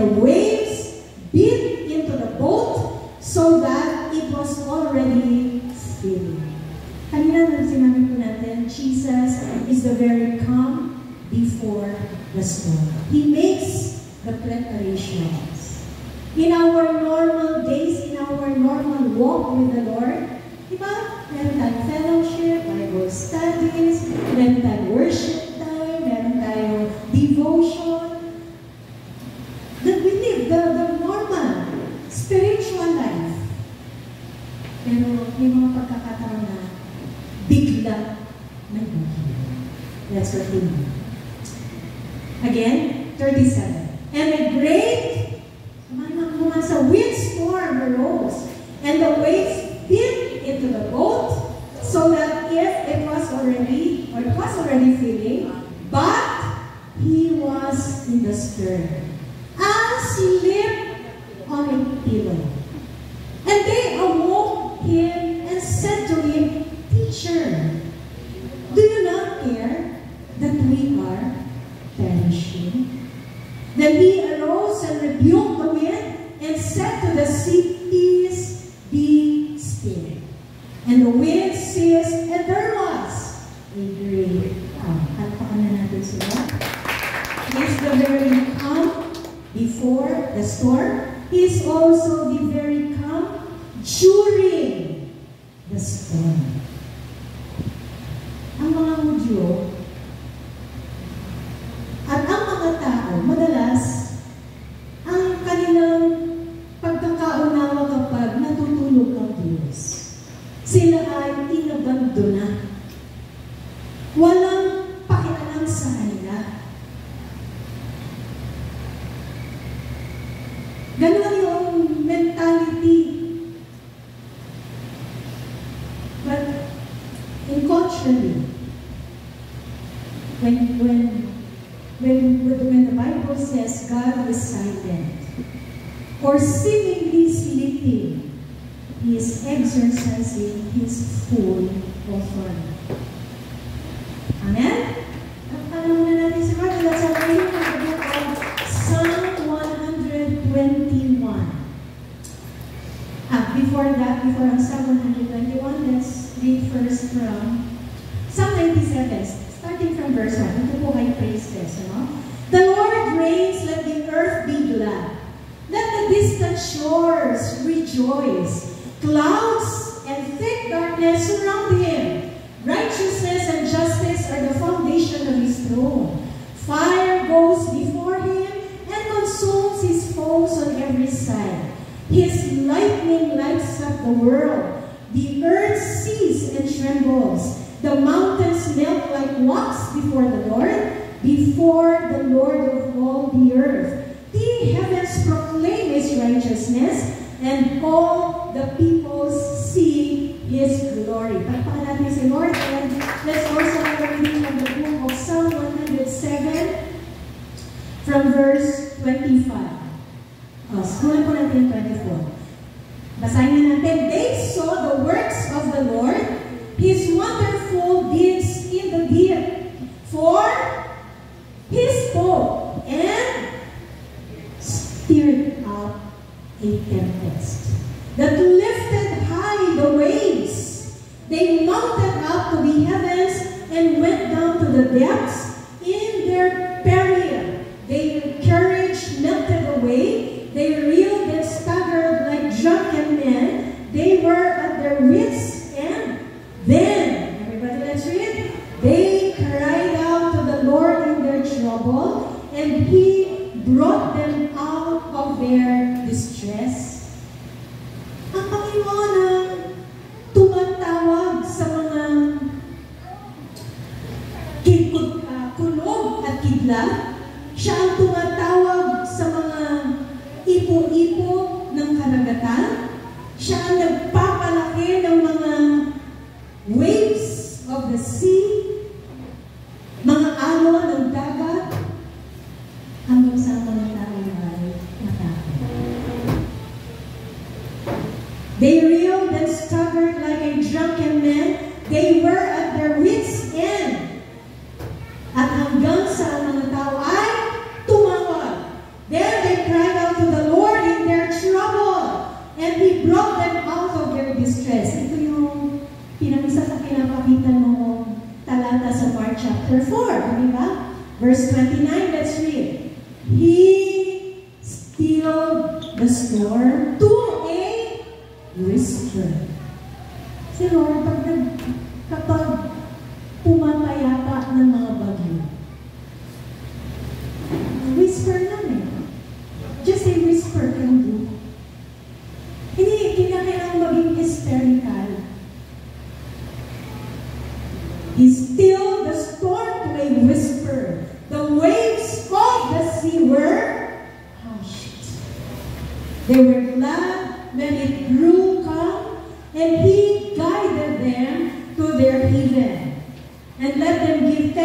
the waves beat into the boat so that it was already filled. Kanina nang sinabi po natin, Jesus is the very calm before the storm. He makes the preparations. In our normal days, in our normal walk with the Lord, diba? Meron tayong fellowship, Bible studies, meron tayong worship time, meron tayong devotion. That we live the normal spiritual life. Pero may mga pagkakataon na bigla may buhay. Let's continue. Again, 37. And a great windstorm arose, and the waves beat into the boat, so that it was already filling, but he was in the stern, asleep on a pillow. And they awoke him and said to him, Teacher, do you not care that we are perishing? Then he arose and rebuked the wind and said to the sea, Peace, be still. And the wind ceased, and there was a great calm. Palpakan na natin sila. He is the very calm before the storm. He is also the very calm during the storm. Ang mga Hudyo at ang mga tao, madalas, ang kanilang pagkakaunawa kapag natutulog ang Diyos, sila ay inabandona. Walang pakialam sa kanila. Ganun yung mentality. But culturally, when the Bible says God is silent or seemingly sleeping, He is exercising His full authority. Amen? Alam na natin si Lord. Let's have a reading of the book of Psalm 121. Before ang Psalm 121, let's read first from Psalm 97. Starting from verse 1, ito po ay praise test, no? The Lord reigns, let the earth be glad. Let the distant shores rejoice. Clouds and thick darkness surround him. Righteousness and justice are the foundation of his throne. Fire goes before him and consumes his foes on every side. His lightning lights up the world. The earth sees and trembles. The mountains melt like wax before the Lord of all the earth. The heavens proclaim His righteousness, and all the peoples see His glory. Pagpakan natin si Lord, and let's also have a reading from the book of Psalm 107, from verse 25. Sulat po natin 24. Basahin na natin. They saw the works of the Lord, His wonderful deeds in the deep. For He spoke and stirred up a tempest that lifted high the waves. They mounted up to the heavens and went down to the depths in their peril. Their courage melted away. They reeled and staggered like drunken men. They were at their wits' end. Then, everybody let's read. They cried out to the Lord in their trouble, and He brought them out of their distress. Ang Panginoon ang tumatawag sa mga kulog at kidlat. Siya ang tumatawag sa mga ipo-ipo ng karagatan. Siya ang nagpapalaki ng mga waves of the sea, mga alon ng dagat, hanggang sa mga tao ay natakot. They reeled and staggered like a drunken man. They were at their wits' end. At hanggang sa mga tao ay tumawag. Then they cried distress. Ito yung pinamisa sa pinapakita noong talata sa Mark chapter 4. Di ba? Verse 29, let's read. He stilled the storm to a whisper. Si Lord, kapag pumapayapa ng mga bagyo, whisper lang eh. Just a whisper can do. Hindi kailangan maging hysterical. He stilled the storm to a whisper. The waves of the sea were hushed. They were glad when it grew calm, and He guided them to their haven, and let them give